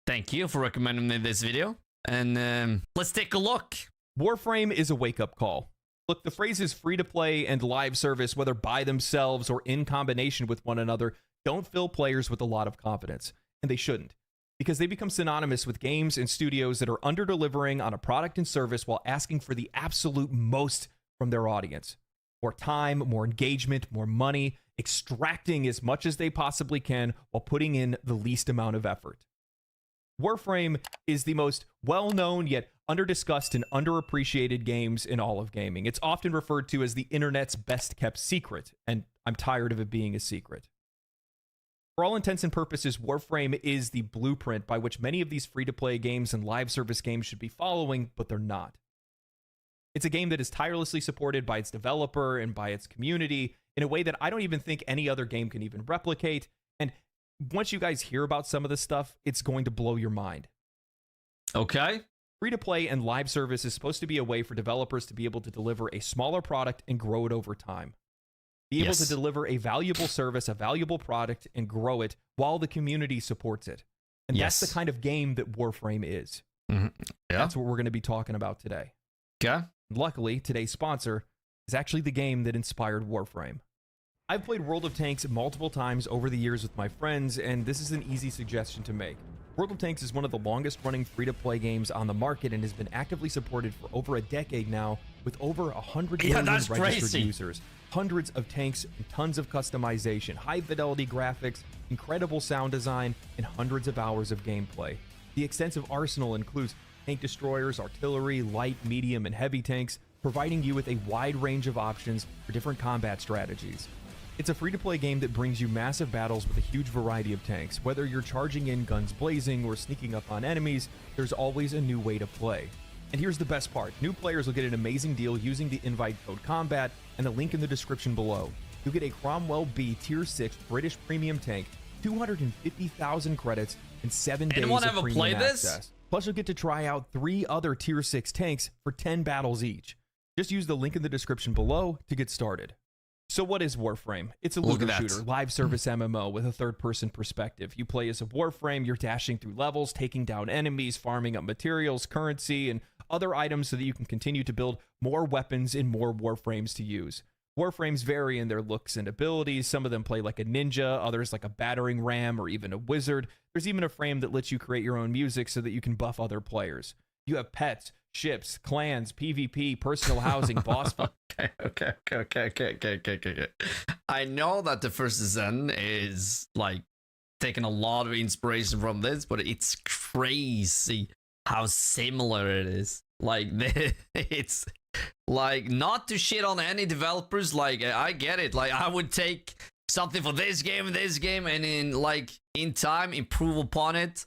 Thank you for recommending me this video. And let's take a look. Warframe is a wake-up call. Look, the phrases free-to-play and live service, whether by themselves or in combination with one another, don't fill players with a lot of confidence. And they shouldn't, because they become synonymous with games and studios that are under-delivering on a product and service while asking for the absolute most from their audience. More time, more engagement, more money, extracting as much as they possibly can while putting in the least amount of effort. Warframe is the most well-known yet under-discussed and underappreciated games in all of gaming. It's often referred to as the internet's best-kept secret, and I'm tired of it being a secret. For all intents and purposes, Warframe is the blueprint by which many of these free-to-play games and live service games should be following, but they're not. It's a game that is tirelessly supported by its developer and by its community in a way that I don't even think any other game can even replicate, and once you guys hear about some of this stuff, it's going to blow your mind. Okay. Free-to-play and live service is supposed to be a way for developers to be able to deliver a smaller product and grow it over time. Be able to deliver a valuable service, a valuable product, and grow it while the community supports it. And that's the kind of game that Warframe is. Mm-hmm. Yeah. That's what we're going to be talking about today. Okay. Luckily, today's sponsor is actually the game that inspired Warframe. I've played World of Tanks multiple times over the years with my friends, and this is an easy suggestion to make. World of Tanks is one of the longest running free-to-play games on the market and has been actively supported for over a decade now with over 100 million registered users, hundreds of tanks and tons of customization, high-fidelity graphics, incredible sound design, and hundreds of hours of gameplay. The extensive arsenal includes tank destroyers, artillery, light, medium, and heavy tanks, providing you with a wide range of options for different combat strategies. It's a free-to-play game that brings you massive battles with a huge variety of tanks. Whether you're charging in guns blazing or sneaking up on enemies, there's always a new way to play. And here's the best part. New players will get an amazing deal using the invite code COMBAT and the link in the description below. You'll get a Cromwell B Tier 6 British Premium tank, 250,000 credits, and 7 days of premium access. Plus, you'll get to try out 3 other Tier 6 tanks for 10 battles each. Just use the link in the description below to get started. So what is Warframe? It's a looter shooter, live service MMO with a third-person perspective. You play as a Warframe, you're dashing through levels, taking down enemies, farming up materials, currency, and other items so that you can continue to build more weapons and more Warframes to use. Warframes vary in their looks and abilities. Some of them play like a ninja, others like a battering ram or even a wizard. There's even a frame that lets you create your own music so that you can buff other players. You have pets, ships, clans, PvP, personal housing, boss fight. Okay. I know that the First Zen is like taking a lot of inspiration from this, but it's crazy how similar it is. Like, it's like, not to shit on any developers. Like, I get it. Like, I would take something for this game, and in time improve upon it.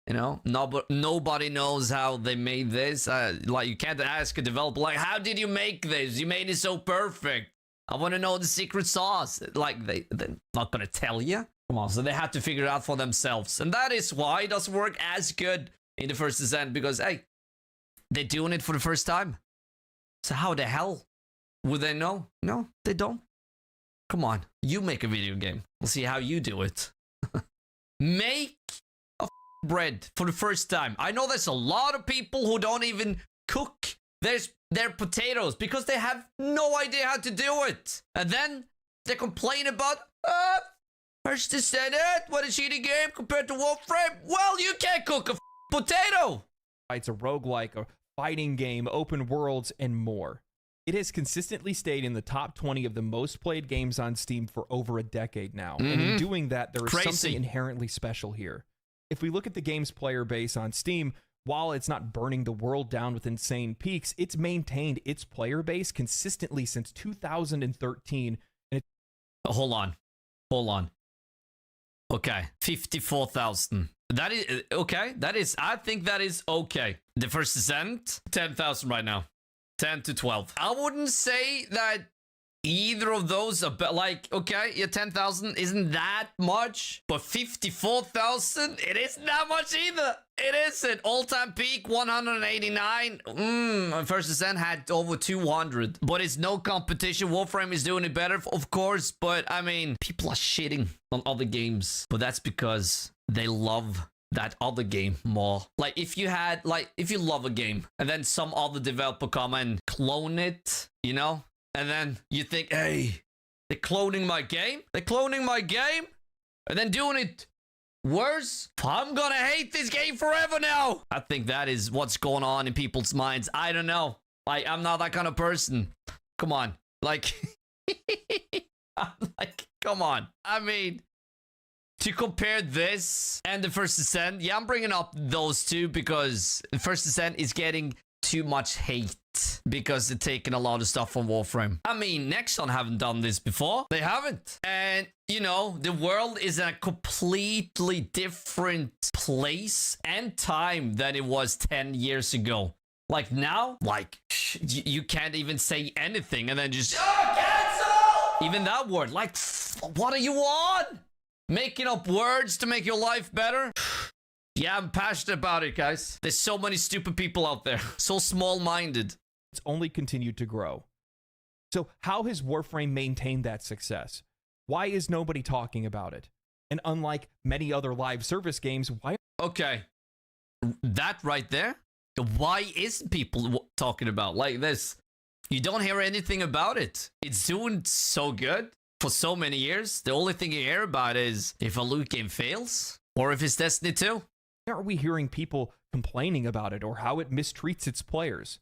You know, nobody knows how they made this. Like, you can't ask a developer, like, how did you make this? You made it so perfect. I want to know the secret sauce. Like, they're not going to tell you. Come on, so they have to figure it out for themselves. And that is why it doesn't work as good in the First Descent, because, hey, they're doing it for the first time. So how the hell would they know? No, they don't. Come on, you make a video game. We'll see how you do it. Make bread for the first time. I know there's a lot of people who don't even cook their potatoes because they have no idea how to do it. And then they complain about, First Descent, what a shitty game compared to Warframe. Well, you can't cook a potato. It's a roguelike, a fighting game, open worlds, and more. It has consistently stayed in the top 20 of the most played games on Steam for over a decade now. And in doing that, there is something inherently special here. If we look at the game's player base on Steam, while it's not burning the world down with insane peaks, it's maintained its player base consistently since 2013. And hold on. Okay, 54,000. That is okay. I think that is okay. The First Descent, 10,000 right now. 10 to 12. I wouldn't say that either of those are like, okay, yeah, 10,000 isn't that much, but 54,000, it isn't that much either. It isn't. All-time peak 189. First Descent had over 200, but it's no competition. Warframe is doing it better, of course, but I mean, people are shitting on other games, but that's because they love that other game more. Like if you had, like if you love a game and then some other developer come and clone it, you know, and then you think, hey, they're cloning my game, and then doing it worse. I'm gonna hate this game forever now. I think that is what's going on in people's minds. I don't know. Like, I'm not that kind of person. Come on. Like, I'm like, come on. I mean, to compare this and the First Ascent, yeah, I'm bringing up those two because the First Ascent is getting too much hate because they're taking a lot of stuff from Warframe. I mean, Nexon haven't done this before. They haven't. And, you know, the world is in a completely different place and time than it was 10 years ago. Like now, like, you can't even say anything and then just, cancel! Even that word, like, what are you on? Making up words to make your life better? Yeah, I'm passionate about it, guys. There's so many stupid people out there. So small-minded. It's only continued to grow. So how has Warframe maintained that success? Why is nobody talking about it? And unlike many other live service games, why... Okay. That right there? Why isn't people talking about like this? You don't hear anything about it. It's doing so good for so many years. The only thing you hear about is if a loot game fails or if it's Destiny 2. Why are we hearing people complaining about it or how it mistreats its players?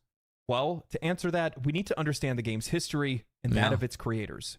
Well, to answer that, we need to understand the game's history and that of its creators.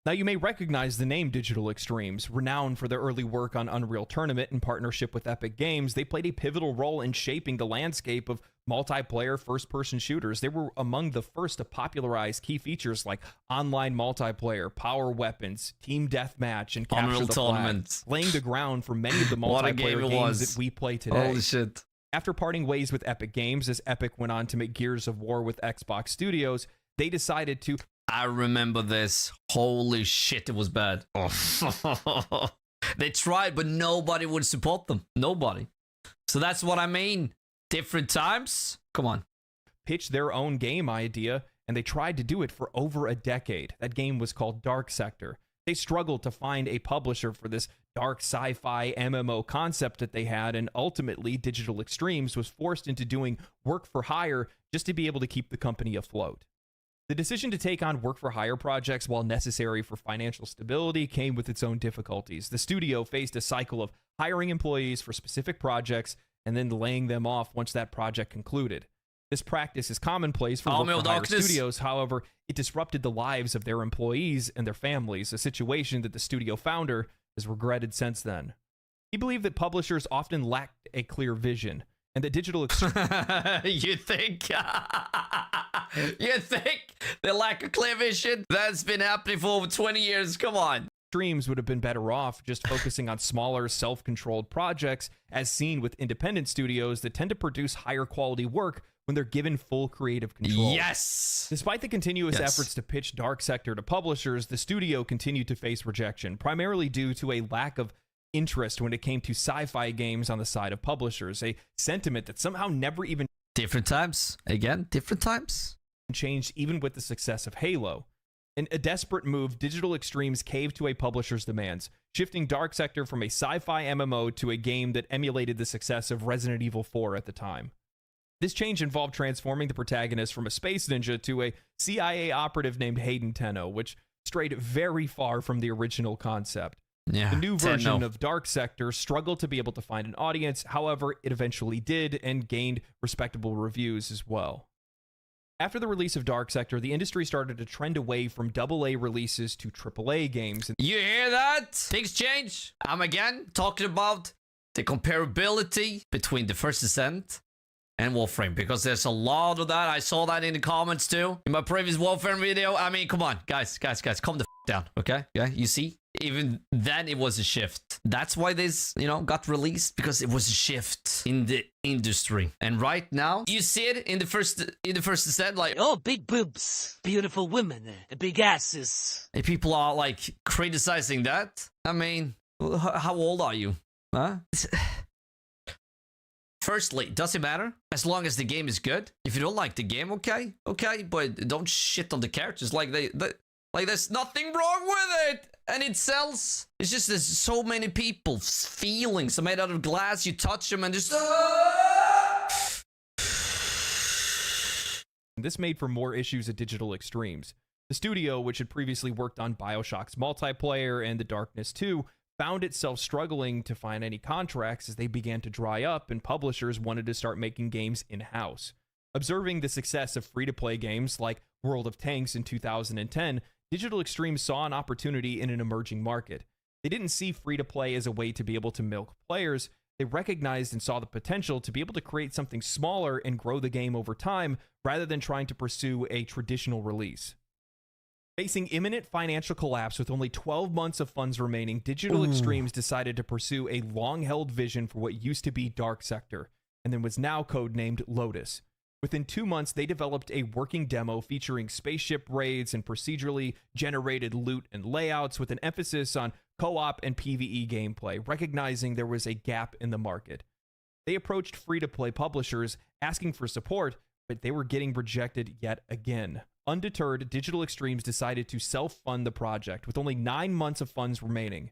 Now, you may recognize the name Digital Extremes. Renowned for their early work on Unreal Tournament in partnership with Epic Games, they played a pivotal role in shaping the landscape of multiplayer first-person shooters. They were among the first to popularize key features like online multiplayer, power weapons, team deathmatch, and capture the flag, laying the ground for many of the multiplayer games that we play today. Holy shit. After parting ways with Epic Games, as Epic went on to make Gears of War with Xbox Studios, they decided to... I remember this. Holy shit, it was bad. Oh. They tried, but nobody would support them. Nobody. So that's what I mean. Different times? Come on. Pitch their own game idea, and they tried to do it for over a decade. That game was called Dark Sector. They struggled to find a publisher for this dark sci-fi MMO concept that they had, and ultimately Digital Extremes was forced into doing work for hire just to be able to keep the company afloat. The decision to take on work-for-hire projects, while necessary for financial stability, came with its own difficulties. The studio faced a cycle of hiring employees for specific projects and then laying them off once that project concluded. This practice is commonplace for work-for-hire studios. However, it disrupted the lives of their employees and their families, a situation that the studio founder has regretted since then. He believed that publishers often lacked a clear vision, and that Digital You think? You think they lack a clear vision? That's been happening for over 20 years. Come on. Extremes would have been better off just focusing on smaller, self-controlled projects, as seen with independent studios that tend to produce higher quality work when they're given full creative control. Yes! Despite the continuous efforts to pitch Dark Sector to publishers, the studio continued to face rejection, primarily due to a lack of interest when it came to sci-fi games on the side of publishers, a sentiment that somehow never even... Different times. Again, different times. ...changed even with the success of Halo. In a desperate move, Digital Extremes caved to a publisher's demands, shifting Dark Sector from a sci-fi MMO to a game that emulated the success of Resident Evil 4 at the time. This change involved transforming the protagonist from a space ninja to a CIA operative named Hayden Tenno, which strayed very far from the original concept. Yeah, the new version of Dark Sector struggled to be able to find an audience. However, it eventually did and gained respectable reviews as well. After the release of Dark Sector, the industry started to trend away from AA releases to AAA games. You hear that? Things change. I'm again talking about the comparability between the First Ascent and Warframe, because there's a lot of that. I saw that in the comments too in my previous Warframe video. I mean, come on, guys, calm the down, okay? Yeah, you see, even then it was a shift. That's why this, got released, because it was a shift in the industry. And right now, you see it in the first Ascent, like, oh, big boobs, beautiful women, big asses. And people are like criticizing that. I mean, how old are you? Huh? Firstly, does it matter? As long as the game is good. If you don't like the game, okay, but don't shit on the characters. Like Like, there's nothing wrong with it. And it sells. It's just there's so many people feelings are made out of glass. You touch them and just... This made for more issues at Digital Extremes. The studio, which had previously worked on BioShock's multiplayer and The Darkness 2, found itself struggling to find any contracts as they began to dry up and publishers wanted to start making games in-house. Observing the success of free-to-play games like World of Tanks in 2010, Digital Extremes saw an opportunity in an emerging market. They didn't see free-to-play as a way to be able to milk players. They recognized and saw the potential to be able to create something smaller and grow the game over time rather than trying to pursue a traditional release. Facing imminent financial collapse with only 12 months of funds remaining, Digital Extremes decided to pursue a long-held vision for what used to be Dark Sector, and then was now codenamed Lotus. Within 2 months, they developed a working demo featuring spaceship raids and procedurally generated loot and layouts with an emphasis on co-op and PvE gameplay, recognizing there was a gap in the market. They approached free-to-play publishers asking for support, but they were getting rejected yet again. Undeterred, Digital Extremes decided to self-fund the project with only 9 months of funds remaining,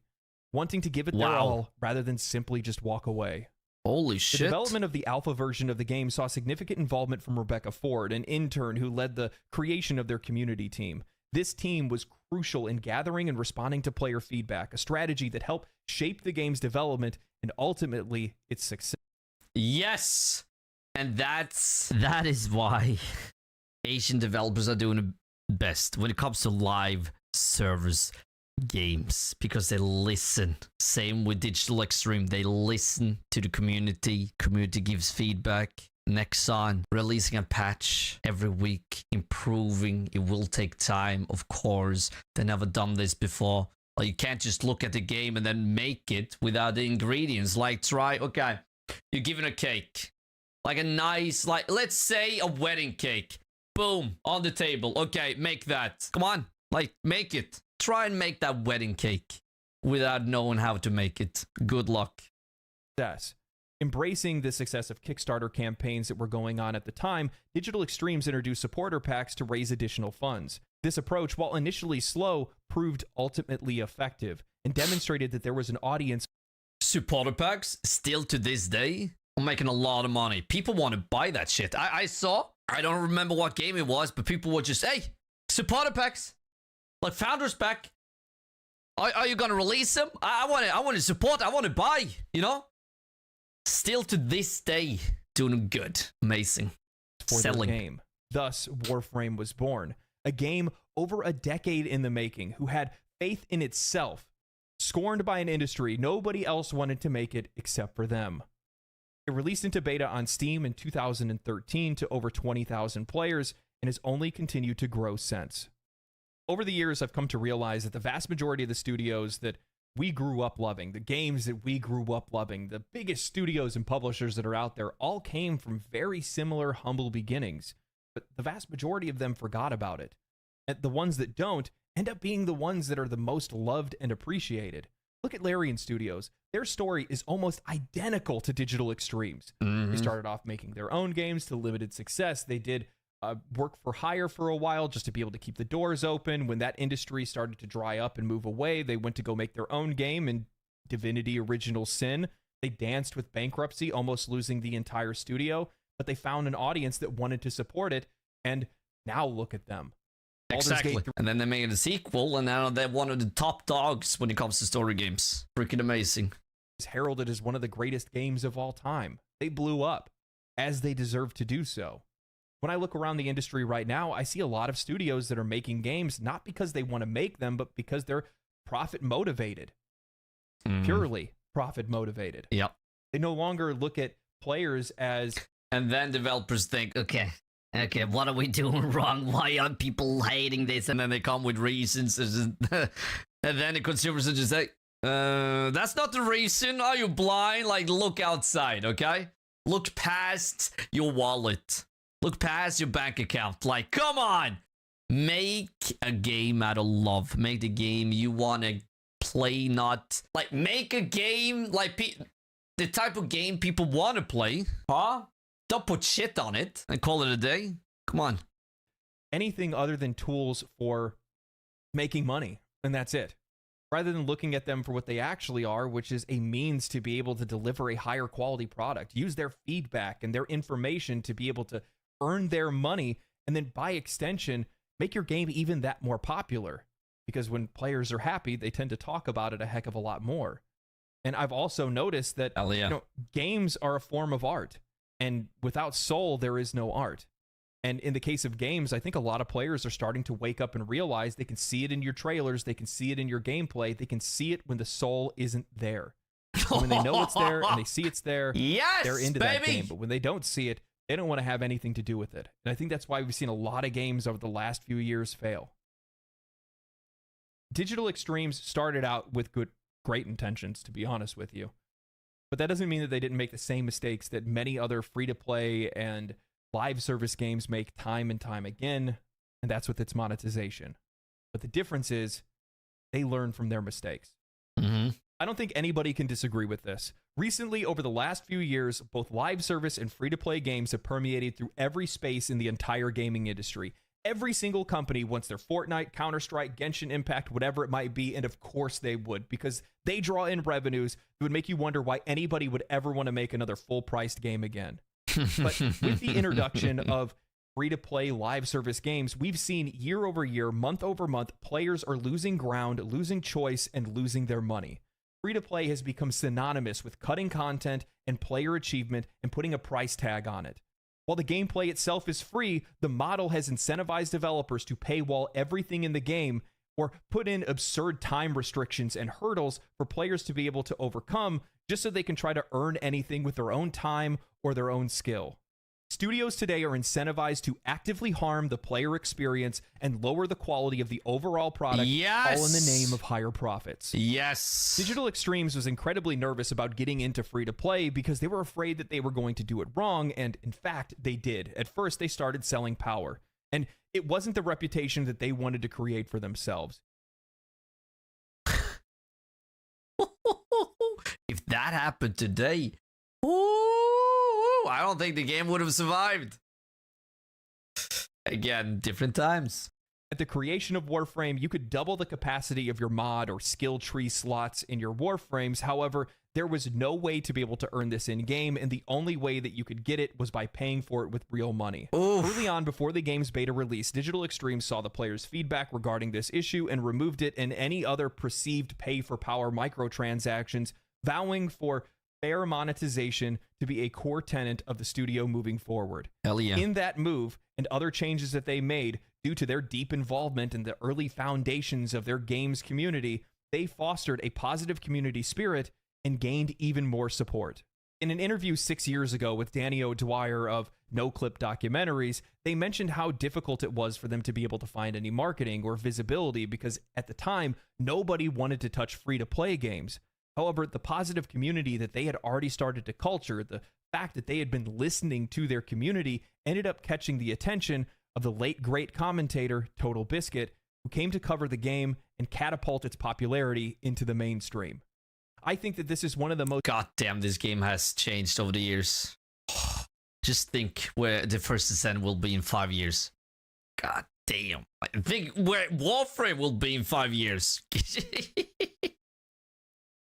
wanting to give it their all rather than simply just walk away. Holy shit. The development of the alpha version of the game saw significant involvement from Rebecca Ford, an intern who led the creation of their community team. This team was crucial in gathering and responding to player feedback, a strategy that helped shape the game's development and ultimately its success. Yes! And that is why Asian developers are doing the best when it comes to live service games, because they listen. Same with Digital Extreme, they listen to the community. Community gives feedback. Nexon releasing a patch every week, improving. It will take time, of course. They never done this before. Like, you can't just look at the game and then make it without the ingredients. Like, try, okay, you're given a cake, like a nice, like, let's say a wedding cake. Boom, on the table. Okay, make that. Come on, like, make it. Try and make that wedding cake without knowing how to make it. Good luck. Embracing the success of Kickstarter campaigns that were going on at the time, Digital Extremes introduced supporter packs to raise additional funds. This approach, while initially slow, proved ultimately effective and demonstrated that there was an audience. Supporter packs, still to this day, are making a lot of money. People want to buy that shit. I don't remember what game it was, but people were just, hey, supporter packs. Like Founders Pack. Are you going to release them? I want to support. I want to buy, you know? Still to this day, doing good. Amazing. For selling. Their game. Thus, Warframe was born. A game over a decade in the making, who had faith in itself. Scorned by an industry, nobody else wanted to make it except for them. It released into beta on Steam in 2013 to over 20,000 players and has only continued to grow since. Over the years, I've come to realize that the vast majority of the studios that we grew up loving, the games that we grew up loving, the biggest studios and publishers that are out there all came from very similar humble beginnings, but the vast majority of them forgot about it. And the ones that don't end up being the ones that are the most loved and appreciated. Look at Larian Studios. Their story is almost identical to Digital Extremes. They started off making their own games to limited success. They did work for hire for a while just to be able to keep the doors open. When that industry started to dry up and move away, they went to go make their own game in Divinity Original Sin. They danced with bankruptcy, almost losing the entire studio, but they found an audience that wanted to support it, and now look at them. Exactly. And then they made a sequel, and now they're one of the top dogs when it comes to story games. Freaking amazing. It's heralded as one of the greatest games of all time. They blew up, as they deserve to do so. When I look around the industry right now, I see a lot of studios that are making games not because they want to make them, but because they're profit motivated. Purely profit motivated. Yep. They no longer look at players as... And then developers think, okay, what are we doing wrong? Why are people hating this? And then they come with reasons. And then the consumers are just like, that's not the reason. Are you blind? Like, look outside, okay? Look past your wallet. Look past your bank account. Like, come on. Make a game out of love. Make the game you want to play, not... Like, make a game like the type of game people want to play. Huh? Don't put shit on it and call it a day. Come on. Anything other than tools for making money, and that's it. Rather than looking at them for what they actually are, which is a means to be able to deliver a higher quality product, use their feedback and their information to be able to earn their money, and then by extension, make your game even that more popular. Because when players are happy, they tend to talk about it a heck of a lot more. And I've also noticed that games are a form of art, and without soul, there is no art. And in the case of games, I think a lot of players are starting to wake up and realize they can see it in your trailers, they can see it in your gameplay, they can see it when the soul isn't there. And when they know it's there and they see it's there, they're into that game. But when they don't see it, they don't want to have anything to do with it. And I think that's why we've seen a lot of games over the last few years fail. Digital Extremes started out with great intentions, to be honest with you. But that doesn't mean that they didn't make the same mistakes that many other free-to-play and live service games make time and time again, and that's with its monetization. But the difference is they learn from their mistakes. Mm-hmm. I don't think anybody can disagree with this. Recently, over the last few years, both live service and free-to-play games have permeated through every space in the entire gaming industry. Every single company wants their Fortnite, Counter-Strike, Genshin Impact, whatever it might be, and of course they would, because they draw in revenues that would make you wonder why anybody would ever want to make another full-priced game again. But with the introduction of free-to-play live service games, we've seen year over year, month over month, players are losing ground, losing choice, and losing their money. Free-to-play has become synonymous with cutting content and player achievement and putting a price tag on it. While the gameplay itself is free, the model has incentivized developers to paywall everything in the game or put in absurd time restrictions and hurdles for players to be able to overcome just so they can try to earn anything with their own time or their own skill. Studios today are incentivized to actively harm the player experience and lower the quality of the overall product, all in the name of higher profits. Yes. Digital Extremes was incredibly nervous about getting into free-to-play because they were afraid that they were going to do it wrong, and in fact, they did. At first, they started selling power, and it wasn't the reputation that they wanted to create for themselves. If that happened today, I don't think the game would have survived. Again, different times. At the creation of Warframe, you could double the capacity of your mod or skill tree slots in your Warframes. However, there was no way to be able to earn this in-game, and the only way that you could get it was by paying for it with real money. Oof. Early on, before the game's beta release, Digital Extremes saw the players' feedback regarding this issue and removed it and any other perceived pay-for-power microtransactions, vowing for fair monetization to be a core tenet of the studio moving forward. Hell yeah. In that move and other changes that they made due to their deep involvement in the early foundations of their games community, they fostered a positive community spirit and gained even more support. In an interview 6 years ago with Danny O'Dwyer of No Clip Documentaries, they mentioned how difficult it was for them to be able to find any marketing or visibility because at the time, nobody wanted to touch free-to-play games. However, the positive community that they had already started to culture, the fact that they had been listening to their community, ended up catching the attention of the late great commentator Total Biscuit, who came to cover the game and catapult its popularity into the mainstream. I think that this is one of the most... God damn, this game has changed over the years. Just think where the first Ascent will be in 5 years. God damn. Think where Warframe will be in 5 years.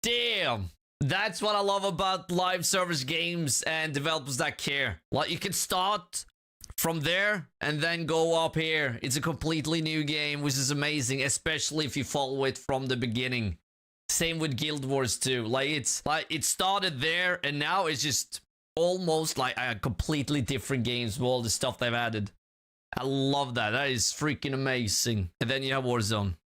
Damn. That's what I love about live service games and developers that care. Like, you can start from there and then go up here. It's a completely new game, which is amazing, especially if you follow it from the beginning. Same with Guild Wars 2. Like, it's like it started there and now it's just almost like a completely different games with all the stuff they've added. I love that. That is freaking amazing. And then you have Warzone.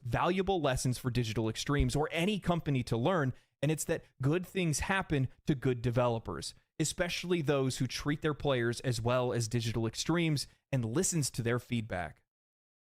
Valuable lessons for Digital Extremes or any company to learn, and it's that good things happen to good developers, especially those who treat their players as well as Digital Extremes and listens to their feedback.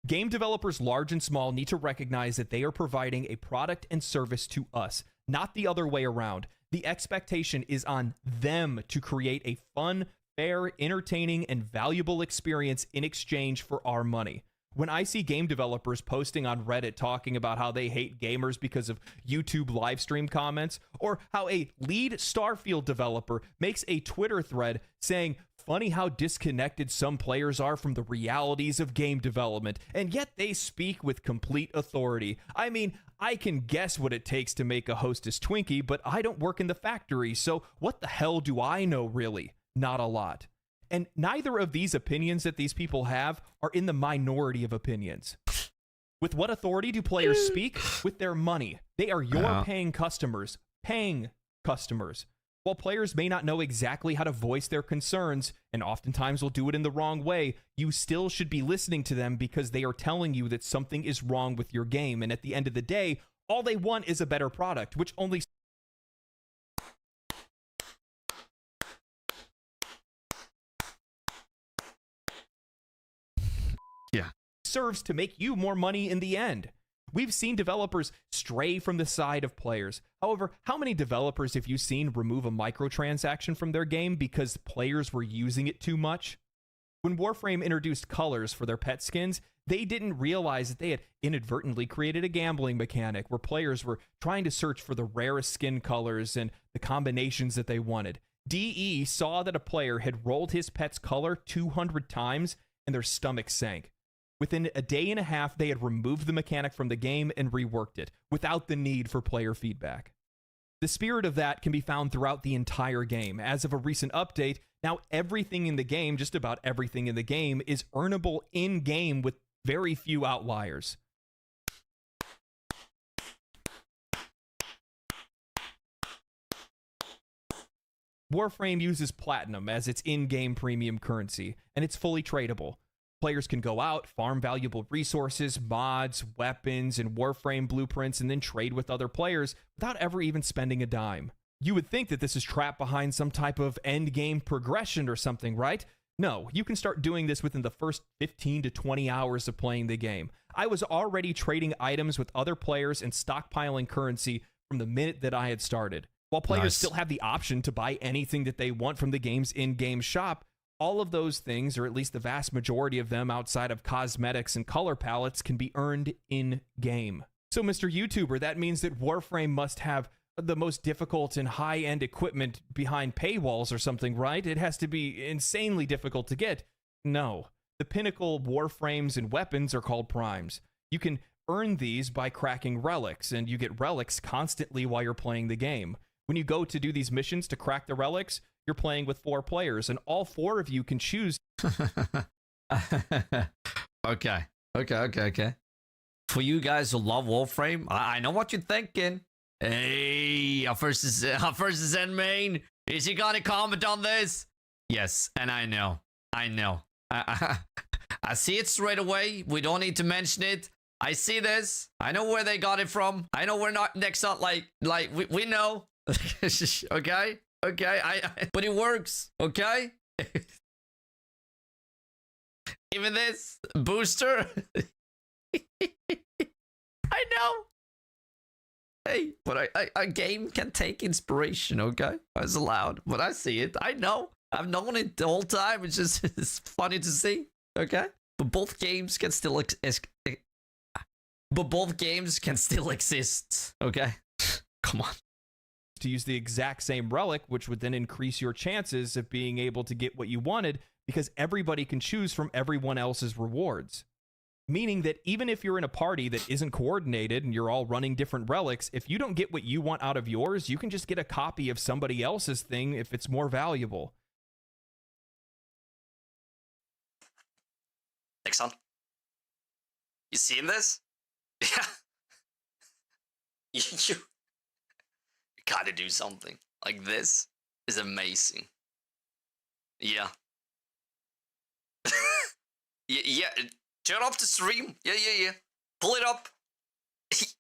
Game developers large and small need to recognize that they are providing a product and service to us, not the other way around. The expectation is on them to create a fun, fair, entertaining, and valuable experience in exchange for our money. When I see game developers posting on Reddit talking about how they hate gamers because of YouTube livestream comments, or how a lead Starfield developer makes a Twitter thread saying, funny how disconnected some players are from the realities of game development, and yet they speak with complete authority. I mean, I can guess what it takes to make a Hostess Twinkie, but I don't work in the factory, so what the hell do I know, really? Not a lot. And neither of these opinions that these people have are in the minority of opinions. With what authority do players speak? With their money. They are your paying customers. Paying customers. While players may not know exactly how to voice their concerns, and oftentimes will do it in the wrong way, you still should be listening to them because they are telling you that something is wrong with your game, and at the end of the day, all they want is a better product, which only serves to make you more money in the end. We've seen developers stray from the side of players. However, how many developers have you seen remove a microtransaction from their game because players were using it too much? When Warframe introduced colors for their pet skins, they didn't realize that they had inadvertently created a gambling mechanic where players were trying to search for the rarest skin colors and the combinations that they wanted. DE saw that a player had rolled his pet's color 200 times and their stomach sank. Within a day and a half, they had removed the mechanic from the game and reworked it, without the need for player feedback. The spirit of that can be found throughout the entire game. As of a recent update, now everything in the game, just about everything in the game, is earnable in-game with very few outliers. Warframe uses platinum as its in-game premium currency, and it's fully tradable. Players can go out, farm valuable resources, mods, weapons, and Warframe blueprints, and then trade with other players without ever even spending a dime. You would think that this is trapped behind some type of end-game progression or something, right? No, you can start doing this within the first 15 to 20 hours of playing the game. I was already trading items with other players and stockpiling currency from the minute that I had started. While players still have the option to buy anything that they want from the game's in-game shop, all of those things, or at least the vast majority of them outside of cosmetics and color palettes, can be earned in-game. So, Mr. YouTuber, that means that Warframe must have the most difficult and high-end equipment behind paywalls or something, right? It has to be insanely difficult to get. No. The pinnacle Warframes and weapons are called primes. You can earn these by cracking relics, and you get relics constantly while you're playing the game. When you go to do these missions to crack the relics, you're playing with 4 players, and all 4 of you can choose. Okay. For you guys who love Warframe, I know what you're thinking. Hey, our first is Zen main. Is he gonna comment on this? Yes, and I know. I see it straight away. We don't need to mention it. I see this. I know where they got it from. I know we're not next up. Like we know. Okay. But it works, okay? Even this booster. I know. Hey, but a game can take inspiration, okay? It's allowed, but I see it. I know. I've known it the whole time. It's just it's funny to see, okay? But both games can still exist, okay? Come on. To use the exact same relic, which would then increase your chances of being able to get what you wanted, because everybody can choose from everyone else's rewards. Meaning that even if you're in a party that isn't coordinated and you're all running different relics, if you don't get what you want out of yours, you can just get a copy of somebody else's thing if it's more valuable. Nixon, you seen this? Yeah. You gotta do something. Like, this is amazing. Yeah. Yeah. Turn off the stream. Yeah. Pull it up.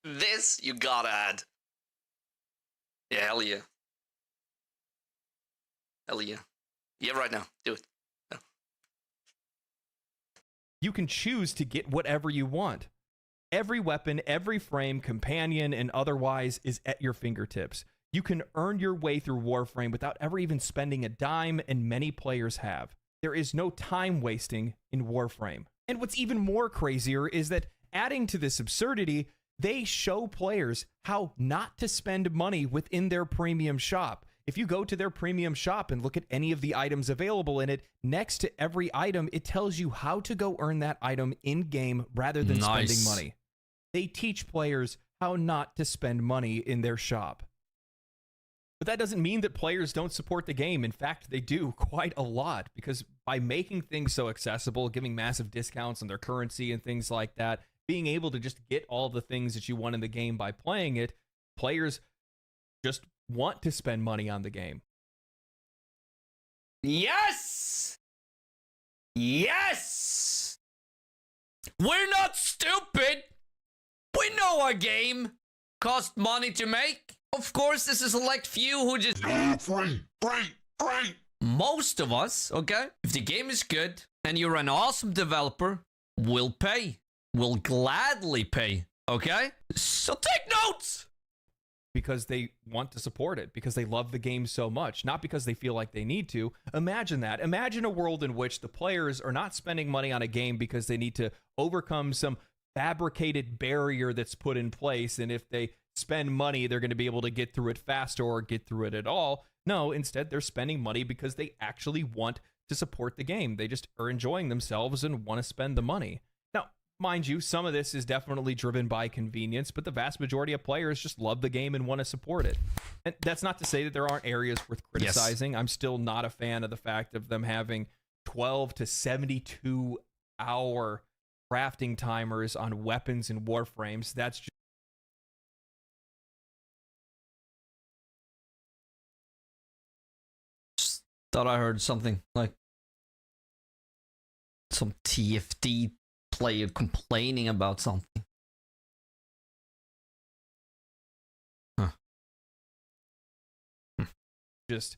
This you gotta add. Yeah, hell yeah. Hell yeah. Yeah, right now. Do it. No. You can choose to get whatever you want. Every weapon, every frame, companion, and otherwise is at your fingertips. You can earn your way through Warframe without ever even spending a dime, and many players have. There is no time wasting in Warframe. And what's even more crazier is that, adding to this absurdity, they show players how not to spend money within their premium shop. If you go to their premium shop and look at any of the items available in it, next to every item, it tells you how to go earn that item in-game rather than spending money. They teach players how not to spend money in their shop. But that doesn't mean that players don't support the game. In fact, they do quite a lot, because by making things so accessible, giving massive discounts on their currency and things like that, being able to just get all the things that you want in the game by playing it, players just want to spend money on the game. Yes! Yes! We're not stupid! We know our game costs money to make. Of course, there's a select few who just... Free! Most of us, okay? If the game is good and you're an awesome developer, we'll pay. We'll gladly pay, okay? So take notes! Because they want to support it, because they love the game so much, not because they feel like they need to. Imagine that. Imagine a world in which the players are not spending money on a game because they need to overcome some fabricated barrier that's put in place, and if they spend money, they're going to be able to get through it faster or get through it at all. No, instead, they're spending money because they actually want to support the game. They just are enjoying themselves and want to spend the money. Now, mind you, some of this is definitely driven by convenience, but the vast majority of players just love the game and want to support it. And that's not to say that there aren't areas worth criticizing. Yes. I'm still not a fan of the fact of them having 12 to 72 hour crafting timers on weapons and warframes. That's just thought I heard something like some TFD player complaining about something. Huh. It's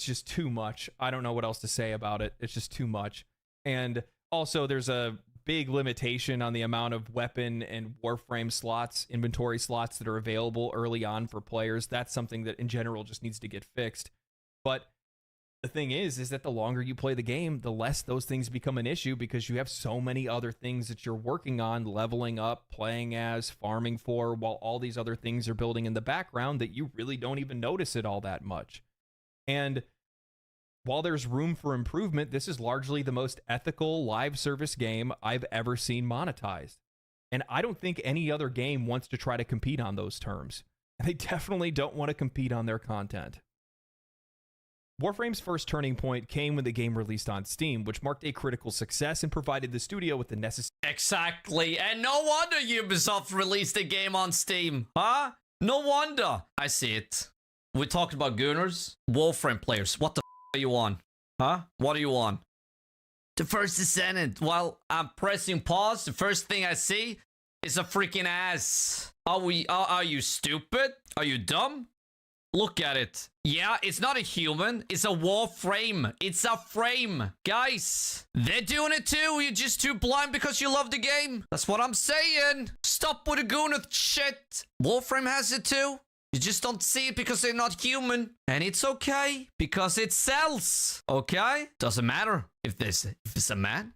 just too much. I don't know what else to say about it. It's just too much. And also, there's a big limitation on the amount of weapon and warframe slots, inventory slots that are available early on for players. That's something that in general just needs to get fixed. But the thing is that the longer you play the game, the less those things become an issue, because you have so many other things that you're working on, leveling up, playing as, farming for, while all these other things are building in the background that you really don't even notice it all that much. And while there's room for improvement, this is largely the most ethical live service game I've ever seen monetized. And I don't think any other game wants to try to compete on those terms. And they definitely don't want to compete on their content. Warframe's first turning point came when the game released on Steam, which marked a critical success and provided the studio with the necessary... Exactly, and no wonder Ubisoft released a game on Steam, huh? No wonder. I see it. We talked about Gooners, Warframe players. What the are you on? Huh? What are you on? The first Descendant. While I'm pressing pause, the first thing I see is a freaking ass. Are you stupid? Are you dumb? Look at it. Yeah, it's not a human. It's a Warframe. It's a frame. Guys, they're doing it too. You're just too blind because you love the game. That's what I'm saying. Stop with the Gooner shit. Warframe has it too. You just don't see it because they're not human. And it's okay, because it sells. Okay? Doesn't matter if it's a man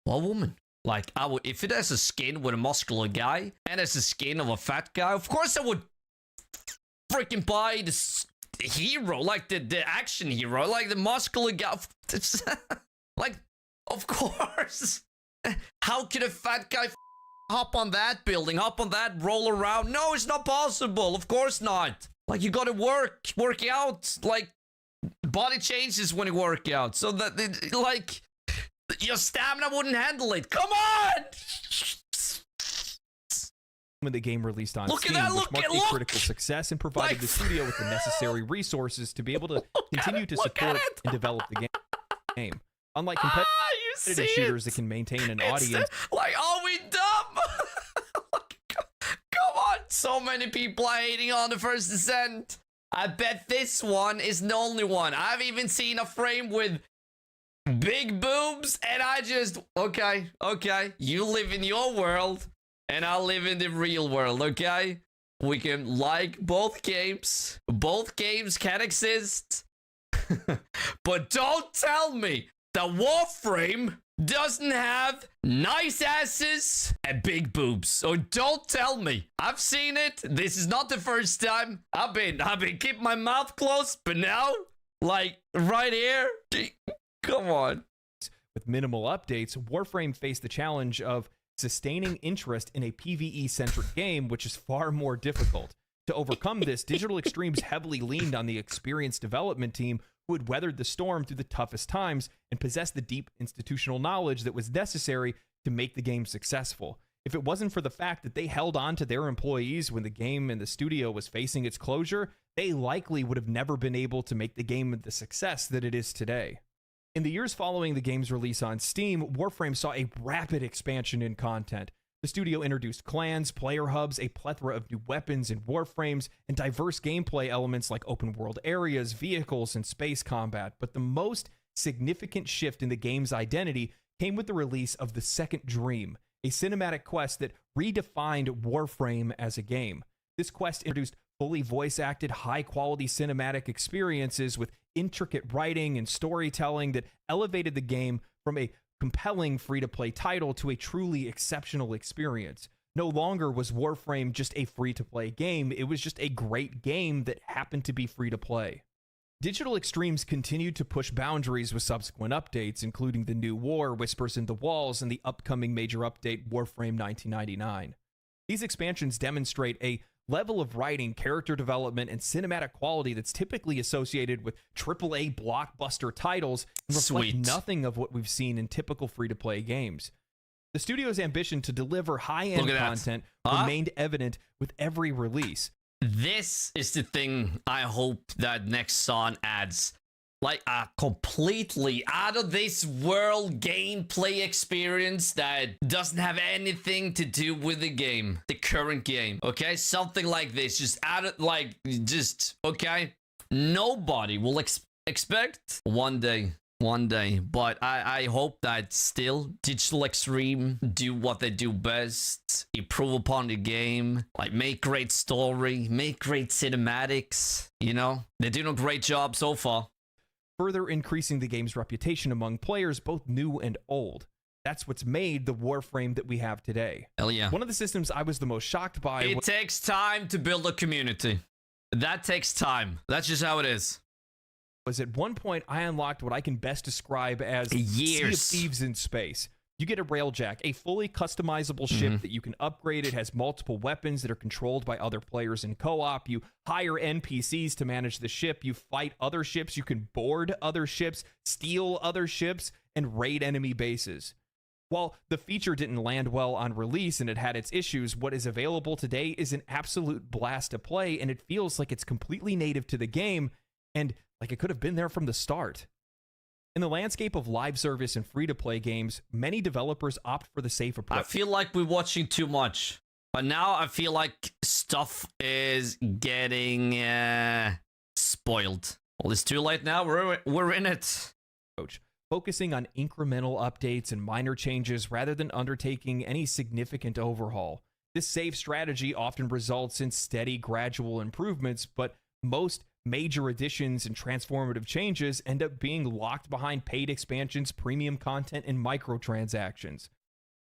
or a woman. Like, if it has a skin with a muscular guy and has a skin of a fat guy, of course I would freaking buy the hero, like the action hero, like the muscular guy. Like, of course. How could a fat guy hop on that building, hop on that, roll around? No, it's not possible. Of course not. Like, you gotta work out. Like, body changes when you work out. So that, like, your stamina wouldn't handle it. Come on! When the game released on Steam, which marked a critical success and provided the studio with the necessary resources to be able to continue to support and develop the game. Unlike competitive shooters that can maintain an audience. Like, are we dumb? Come on. So many people are hating on the first Descent. I bet this one is the only one. I've even seen a frame with big boobs, and I just, okay. You live in your world, and I live in the real world, okay? We can like both games. Both games can exist. But don't tell me that Warframe doesn't have nice asses and big boobs. So don't tell me. I've seen it. This is not the first time. I've been keeping my mouth closed, but now, like right here, come on. With minimal updates, Warframe faced the challenge of sustaining interest in a PvE-centric game, which is far more difficult. To overcome this, Digital Extremes heavily leaned on the experienced development team who had weathered the storm through the toughest times and possessed the deep institutional knowledge that was necessary to make the game successful. If it wasn't for the fact that they held on to their employees when the game and the studio was facing its closure, they likely would have never been able to make the game the success that it is today. In the years following the game's release on Steam, Warframe saw a rapid expansion in content. The studio introduced clans, player hubs, a plethora of new weapons and warframes, and diverse gameplay elements like open-world areas, vehicles, and space combat. But the most significant shift in the game's identity came with the release of The Second Dream, a cinematic quest that redefined Warframe as a game. This quest introduced fully voice-acted, high-quality cinematic experiences with intricate writing and storytelling that elevated the game from a compelling free-to-play title to a truly exceptional experience. No longer was Warframe just a free-to-play game, it was just a great game that happened to be free-to-play. Digital Extremes continued to push boundaries with subsequent updates, including the new war, Whispers in the Walls, and the upcoming major update, Warframe 1999. These expansions demonstrate a level of writing, character development, and cinematic quality that's typically associated with AAA blockbuster titles and reflect nothing of what we've seen in typical free-to-play games. The studio's ambition to deliver high-end content remained evident with every release. This is the thing I hope that Nexon adds. Like a completely out of this world gameplay experience that doesn't have anything to do with the game, the current game. Okay, something like this, just out of okay. Nobody will expect one day, but I hope that still Digital Extreme do what they do best, improve upon the game, like make great story, make great cinematics. You know, they're doing a great job so far. Further increasing the game's reputation among players, both new and old. That's what's made the Warframe that we have today. Hell yeah. One of the systems I was the most shocked by... It takes time to build a community. That takes time. That's just how it is. Was at one point, I unlocked what I can best describe as Sea of Thieves in space. You get a Railjack, a fully customizable ship that you can upgrade. It has multiple weapons that are controlled by other players in co-op. You hire NPCs to manage the ship. You fight other ships. You can board other ships, steal other ships, and raid enemy bases. While the feature didn't land well on release and it had its issues, what is available today is an absolute blast to play, and it feels like it's completely native to the game and like it could have been there from the start. In the landscape of live service and free-to-play games, many developers opt for the safe approach. I feel like we're watching too much. But now I feel like stuff is getting spoiled. Well, it's too late now. We're in it. Focusing on incremental updates and minor changes rather than undertaking any significant overhaul. This safe strategy often results in steady, gradual improvements, but most major additions and transformative changes end up being locked behind paid expansions, premium content, and microtransactions.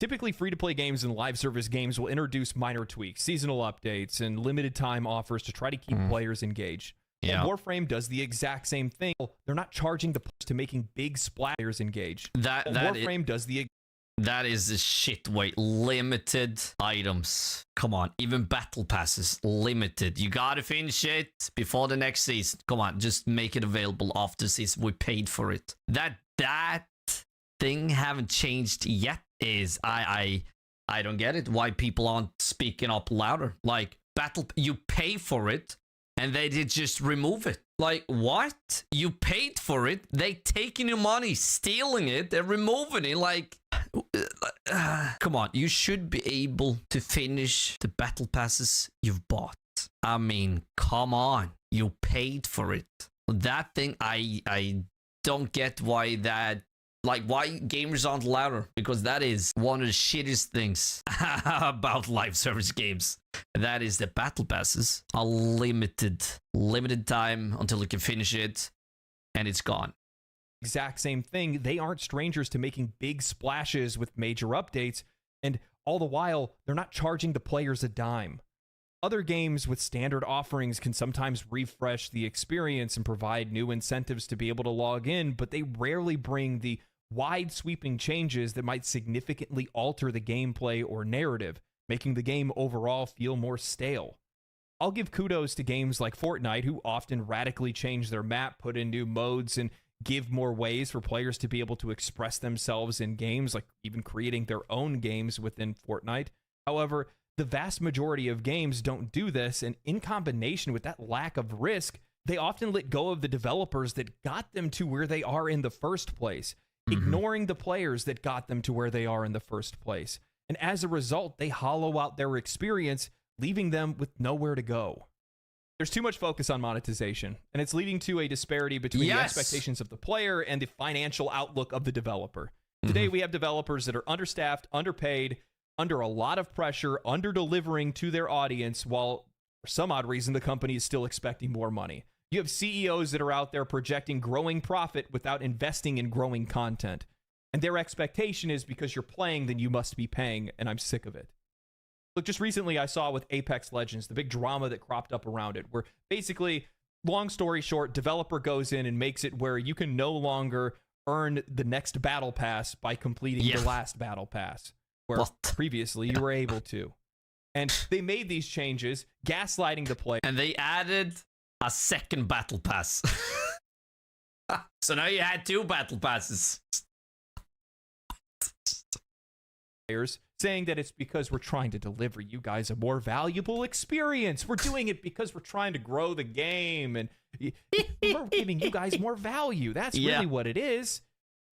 Typically, free-to-play games and live service games will introduce minor tweaks, seasonal updates, and limited time offers to try to keep players engaged. Yeah. Warframe does the exact same thing. They're not charging the push to making big splatters engaged. Warframe does the... That is the shit way. Limited items. Come on. Even battle passes. Limited. You gotta finish it before the next season. Come on. Just make it available after season. We paid for it. That thing haven't changed yet is... I don't get it. Why people aren't speaking up louder. Like, you pay for it, and they did just remove it. Like, what? You paid for it. They taking your money, stealing it, they're removing it. Like... come on, you should be able to finish the battle passes you've bought. I mean, come on, you paid for it. That thing, I don't get why that, like, why gamers aren't louder, because that is one of the shittiest things about live service games. That is the battle passes are limited time until you can finish it, and it's gone. exact same thing. They aren't strangers to making big splashes with major updates, and all the while, they're not charging the players a dime. Other games with standard offerings can sometimes refresh the experience and provide new incentives to be able to log in, but they rarely bring the wide sweeping changes that might significantly alter the gameplay or narrative, making the game overall feel more stale. I'll give kudos to games like Fortnite, who often radically change their map, put in new modes, and give more ways for players to be able to express themselves in games, like even creating their own games within Fortnite. However, the vast majority of games don't do this, and in combination with that lack of risk, they often let go of the developers that got them to where they are in the first place, ignoring the players that got them to where they are in the first place. And as a result, they hollow out their experience, leaving them with nowhere to go. There's too much focus on monetization, and it's leading to a disparity between the expectations of the player and the financial outlook of the developer. Today, we have developers that are understaffed, underpaid, under a lot of pressure, under-delivering to their audience, while for some odd reason, the company is still expecting more money. You have CEOs that are out there projecting growing profit without investing in growing content. And their expectation is because you're playing, then you must be paying, and I'm sick of it. Look, just recently I saw with Apex Legends, the big drama that cropped up around it, where basically, long story short, developer goes in and makes it where you can no longer earn the next battle pass by completing the last battle pass, where previously you were able to. And they made these changes, gaslighting the player. And they added a second battle pass. So now you had 2 battle passes. Saying that it's because we're trying to deliver you guys a more valuable experience. We're doing it because we're trying to grow the game, and we're giving you guys more value. That's really what it is.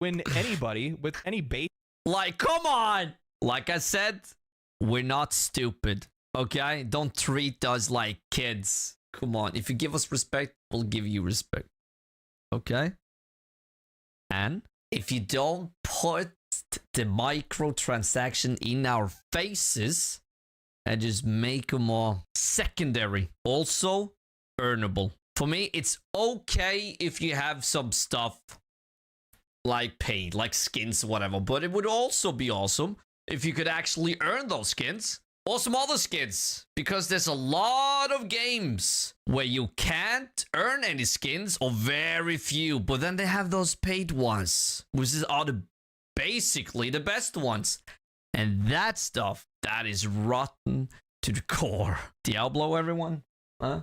When anybody with any base... Like, come on! Like I said, we're not stupid, okay? Don't treat us like kids. Come on. If you give us respect, we'll give you respect. Okay? And if you don't put the microtransaction in our faces and just make them more secondary, also earnable. For me, it's okay if you have some stuff like paid, like skins or whatever, but it would also be awesome if you could actually earn those skins or some other skins, because there's a lot of games where you can't earn any skins or very few, but then they have those paid ones, which are basically the best ones. And that stuff, that is rotten to the core. Diablo, everyone? Huh?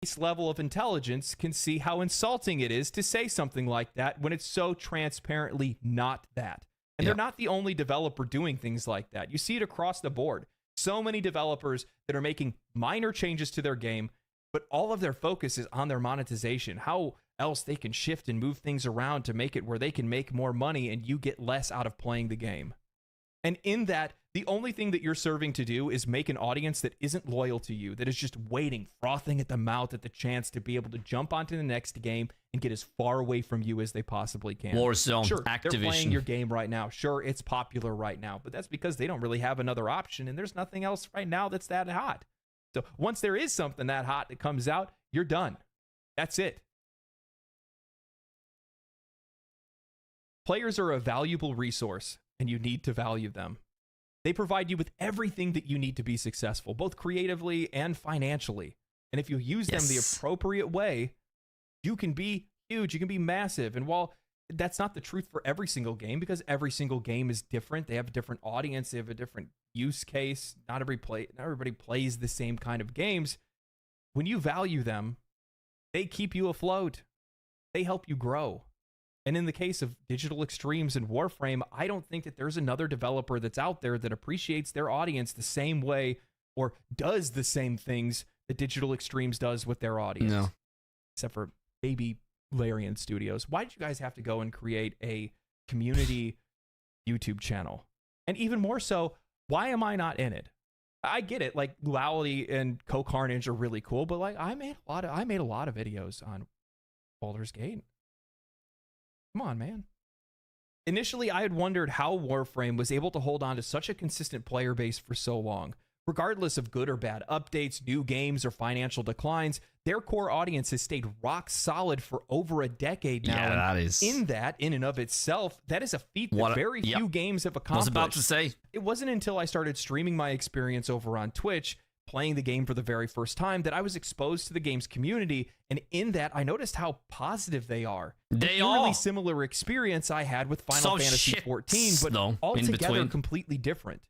This level of intelligence can see how insulting it is to say something like that when it's so transparently not that. And they're not the only developer doing things like that. You see it across the board. So many developers that are making minor changes to their game, but all of their focus is on their monetization. How else they can shift and move things around to make it where they can make more money and you get less out of playing the game. And in that, the only thing that you're serving to do is make an audience that isn't loyal to you, that is just waiting, frothing at the mouth at the chance to be able to jump onto the next game and get as far away from you as they possibly can. Warzone, sure, Activision. They're playing your game right now. Sure, it's popular right now, but that's because they don't really have another option, and there's nothing else right now that's that hot. So once there is something that hot that comes out, you're done. That's it. Players are a valuable resource, and you need to value them. They provide you with everything that you need to be successful, both creatively and financially. And if you use them the appropriate way, you can be huge, you can be massive. And while that's not the truth for every single game, because every single game is different, they have a different audience, they have a different use case, not everybody plays the same kind of games. When you value them, they keep you afloat. They help you grow. And in the case of Digital Extremes and Warframe, I don't think that there's another developer that's out there that appreciates their audience the same way or does the same things that Digital Extremes does with their audience. No. Except for maybe Larian Studios. Why did you guys have to go and create a community YouTube channel? And even more so, why am I not in it? I get it, like Duality and Co-Carnage are really cool, but like I made a lot of videos on Baldur's Gate. Come on, man. Initially, I had wondered how Warframe was able to hold on to such a consistent player base for so long. Regardless of good or bad updates, new games, or financial declines, their core audience has stayed rock solid for over a decade now. Yeah, that is... In and of itself, that is a feat that very few games have accomplished. I was about to say. It wasn't until I started streaming my experience over on Twitch, playing the game for the very first time, that I was exposed to the game's community, and in that, I noticed how positive they are. They are. A are. really similar experience I had with Final Fantasy XIV, but altogether completely different.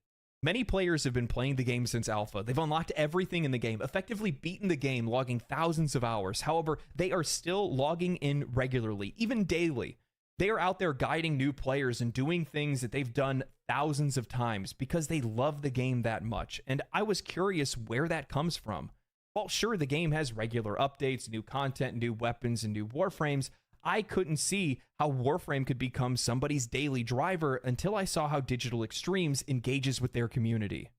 Many players have been playing the game since alpha. They've unlocked everything in the game, effectively beaten the game, logging thousands of hours. However, they are still logging in regularly, even daily. They are out there guiding new players and doing things that they've done thousands of times because they love the game that much. And I was curious where that comes from. While sure, the game has regular updates, new content, new weapons, and new Warframes, I couldn't see how Warframe could become somebody's daily driver until I saw how Digital Extremes engages with their community.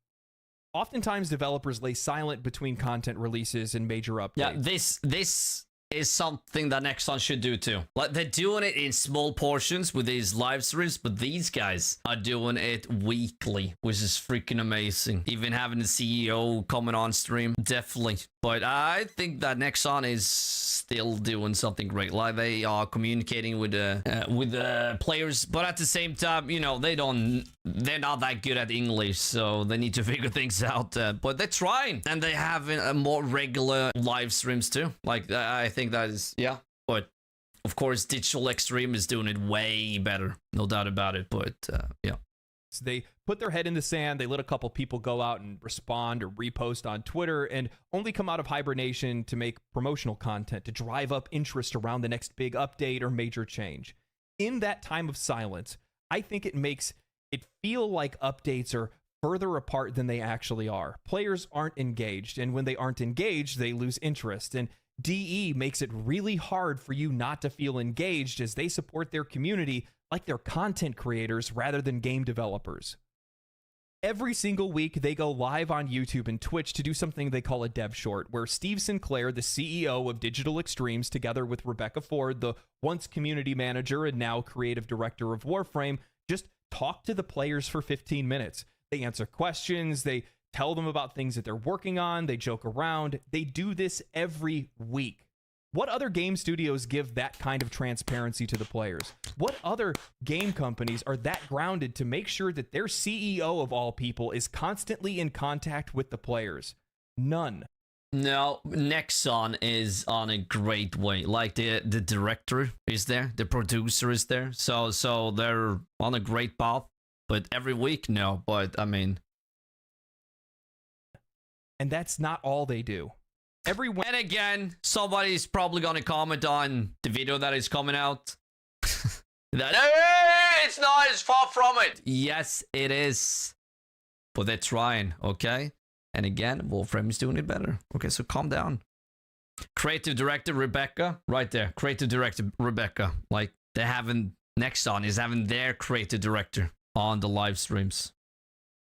Oftentimes, developers lay silent between content releases and major updates. Yeah, this is something that Nexon should do too. Like, they're doing it in small portions with these live streams, but these guys are doing it weekly, which is freaking amazing. Even having the CEO coming on stream, definitely. But I think that Nexon is still doing something great. Like, they are communicating with the players, but at the same time, you know, they're not that good at English, so they need to figure things out. But they're trying, and they have a more regular live streams too. Like, I think that is, yeah. But of course, Digital Extreme is doing it way better, no doubt about it. But yeah. So they put their head in the sand, they let a couple people go out and respond or repost on Twitter, and only come out of hibernation to make promotional content to drive up interest around the next big update or major change. In that time of silence, I think it makes it feel like updates are further apart than they actually are. Players aren't engaged, and when they aren't engaged, they lose interest. And DE makes it really hard for you not to feel engaged as they support their community like they're content creators rather than game developers. Every single week, they go live on YouTube and Twitch to do something they call a dev short, where Steve Sinclair, the CEO of Digital Extremes, together with Rebecca Ford, the once community manager and now creative director of Warframe, just talk to the players for 15 minutes. They answer questions, they tell them about things that they're working on, they joke around. They do this every week. What other game studios give that kind of transparency to the players? What other game companies are that grounded to make sure that their CEO of all people is constantly in contact with the players? None. No, Nexon is on a great way. Like, the director is there, the producer is there, so they're on a great path. But every week, no. But I mean, and that's not all they do. And again, somebody's probably gonna comment on the video that is coming out. That, hey, it's not as far from it. Yes, it is. But they're trying, okay? And again, Warframe is doing it better. Okay, so calm down. Creative director Rebecca, right there. Creative director Rebecca. Like, they haven't, Nexon is having their creative director on the live streams.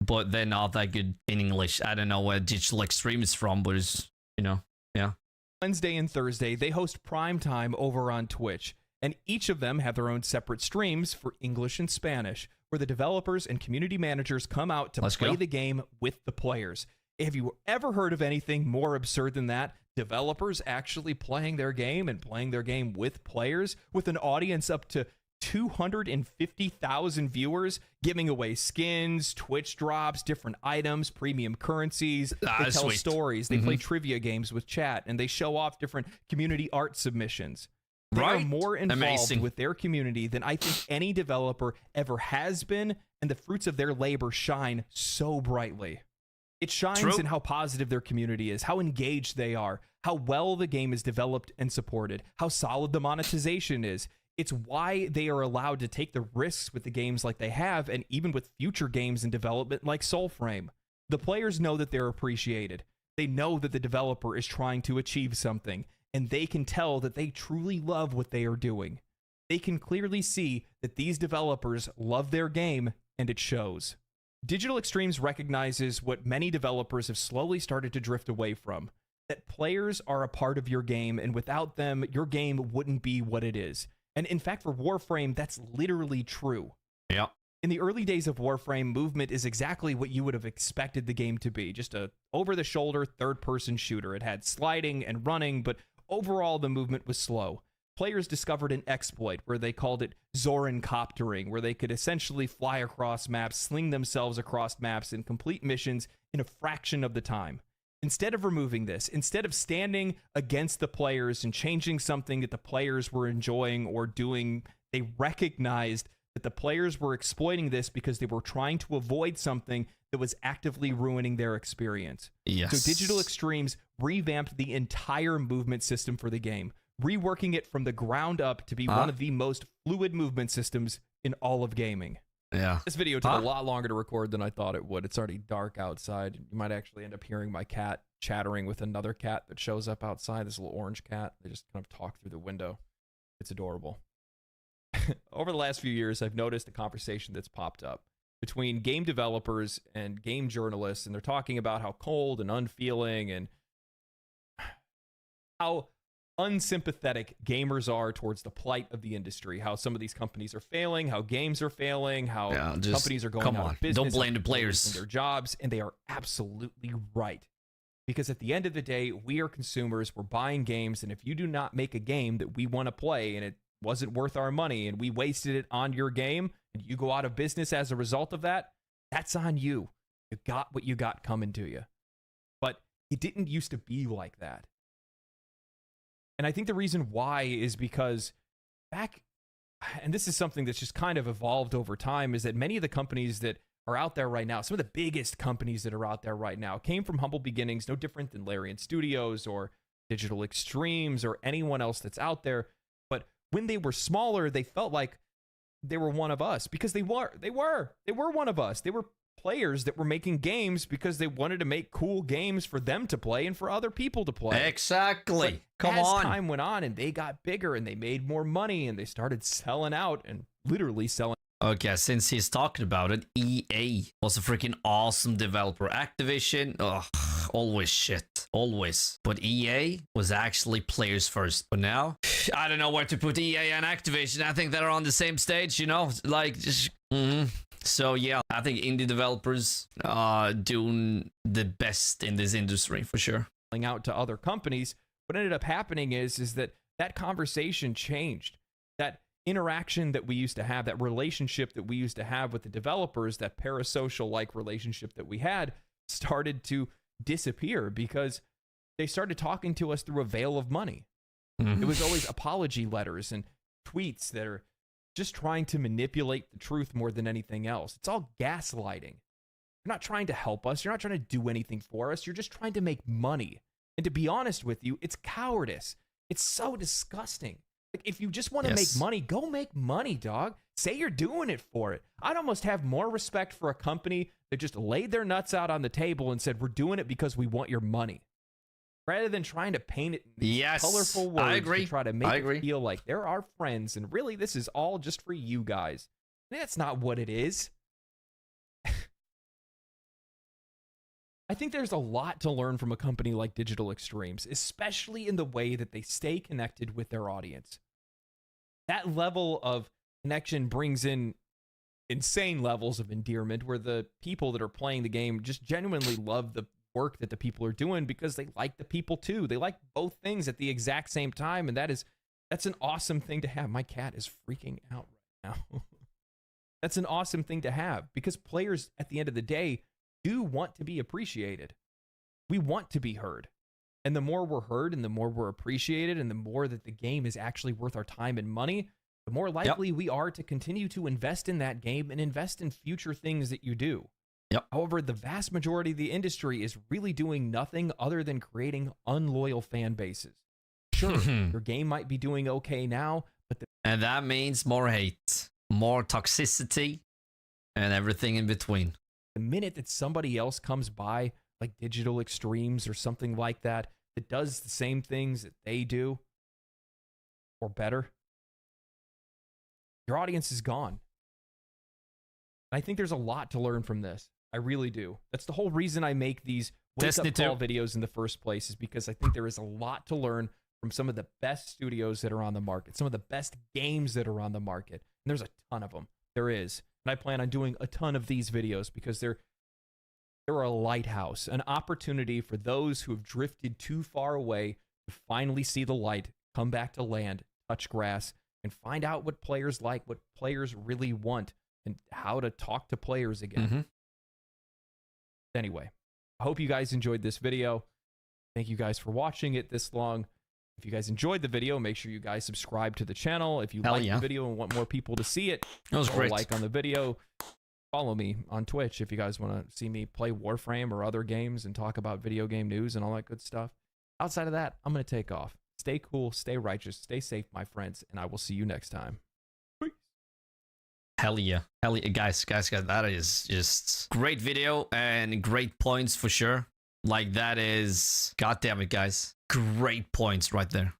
But they're not that good in English. I don't know where Digital Extreme is from, but it's, you know, yeah. Wednesday and Thursday, they host prime time over on Twitch, and each of them have their own separate streams for English and Spanish, where the developers and community managers come out to play the game with the players. Have you ever heard of anything more absurd than that? Developers actually playing their game and playing their game with players, with an audience up to 250,000 viewers, giving away skins, Twitch drops, different items, premium currencies. They tell stories, they play trivia games with chat, and they show off different community art submissions. They are more involved with their community than I think any developer ever has been, and the fruits of their labor shine so brightly. It shines in how positive their community is, how engaged they are, how well the game is developed and supported, how solid the monetization is. It's why they are allowed to take the risks with the games like they have, and even with future games in development like Soulframe. The players know that they're appreciated. They know that the developer is trying to achieve something, and they can tell that they truly love what they are doing. They can clearly see that these developers love their game, and it shows. Digital Extremes recognizes what many developers have slowly started to drift away from, that players are a part of your game, and without them, your game wouldn't be what it is. And in fact, for Warframe, that's literally true. Yeah. In the early days of Warframe, movement is exactly what you would have expected the game to be. Just a over-the-shoulder, third-person shooter. It had sliding and running, but overall the movement was slow. Players discovered an exploit where they called it Zoran coptering, where they could essentially fly across maps, sling themselves across maps, and complete missions in a fraction of the time. Instead of removing this, instead of standing against the players and changing something that the players were enjoying or doing, they recognized that the players were exploiting this because they were trying to avoid something that was actively ruining their experience. Yes. So Digital Extremes revamped the entire movement system for the game, reworking it from the ground up to be one of the most fluid movement systems in all of gaming. Yeah. This video took a lot longer to record than I thought it would. It's already dark outside. You might actually end up hearing my cat chattering with another cat that shows up outside, this little orange cat. They just kind of talk through the window. It's adorable. Over the last few years, I've noticed a conversation that's popped up between game developers and game journalists, and they're talking about how cold and unfeeling and how unsympathetic gamers are towards the plight of the industry, how some of these companies are failing, how games are failing, how companies are going out of business. Don't blame the players. Their jobs, and they are absolutely right. Because at the end of the day, we are consumers, we're buying games, and if you do not make a game that we want to play and it wasn't worth our money and we wasted it on your game and you go out of business as a result of that, that's on you. You got what you got coming to you. But it didn't used to be like that. And I think the reason why is because back, and this is something that's just kind of evolved over time, is that many of the companies that are out there right now, some of the biggest companies that are out there right now, came from humble beginnings, no different than Larian Studios or Digital Extremes or anyone else that's out there. But when they were smaller, they felt like they were one of us because they were one of us. They were players that were making games because they wanted to make cool games for them to play and for other people to play. Exactly. Come as on. time went on and they got bigger and they made more money and they started selling out and literally selling. Okay, since he's talking about it, EA was a freaking awesome developer. Activision, always shit. Always. But EA was actually players first. But now, I don't know where to put EA and Activision. I think they're on the same stage, you know? Like, just... So yeah, I think indie developers are doing the best in this industry, for sure. Out to other companies. What ended up happening is that conversation changed. That interaction that we used to have, that relationship that we used to have with the developers, that parasocial-like relationship that we had, started to disappear because they started talking to us through a veil of money. It was always apology letters and tweets that are just trying to manipulate the truth more than anything else. It's all gaslighting. You're not trying to help us. You're not trying to do anything for us. You're just trying to make money. And to be honest with you, it's cowardice. It's so disgusting. Like, if you just want to make money, go make money, dog. Say you're doing it for it. I'd almost have more respect for a company that just laid their nuts out on the table and said, we're doing it because we want your money. Rather than trying to paint it in these colorful words to try to make it feel like they're our friends and really this is all just for you guys. That's not what it is. I think there's a lot to learn from a company like Digital Extremes, especially in the way that they stay connected with their audience. That level of connection brings in insane levels of endearment where the people that are playing the game just genuinely love the work that the people are doing because they like the people too. They like both things at the exact same time, and that's an awesome thing to have. My cat is freaking out right now. That's an awesome thing to have because players at the end of the day do want to be appreciated. We want to be heard. And the more we're heard and the more we're appreciated and the more that the game is actually worth our time and money, the more likely we are to continue to invest in that game and invest in future things that you do. However, the vast majority of the industry is really doing nothing other than creating unloyal fan bases. Sure, your game might be doing okay now, but and that means more hate, more toxicity, and everything in between. The minute that somebody else comes by, like Digital Extremes or something like that, that does the same things that they do, or better, your audience is gone. I think there's a lot to learn from this. I really do. That's the whole reason I make these wake-up call videos in the first place, is because I think there is a lot to learn from some of the best studios that are on the market, some of the best games that are on the market. And there's a ton of them. There is. And I plan on doing a ton of these videos because they're a lighthouse, an opportunity for those who have drifted too far away to finally see the light, come back to land, touch grass, and find out what players like, what players really want, and how to talk to players again. Anyway, I hope you guys enjoyed this video. Thank you guys for watching it this long. If you guys enjoyed the video, make sure you guys subscribe to the channel. If you like the video and want more people to see it, that was great. Like on the video. Follow me on Twitch if you guys want to see me play Warframe or other games and talk about video game news and all that good stuff. Outside of that, I'm going to take off. Stay cool, stay righteous, stay safe, my friends, and I will see you next time. Peace. Hell yeah. Guys, that is just great video and great points for sure. Like, that is, god damn it, guys, great points right there.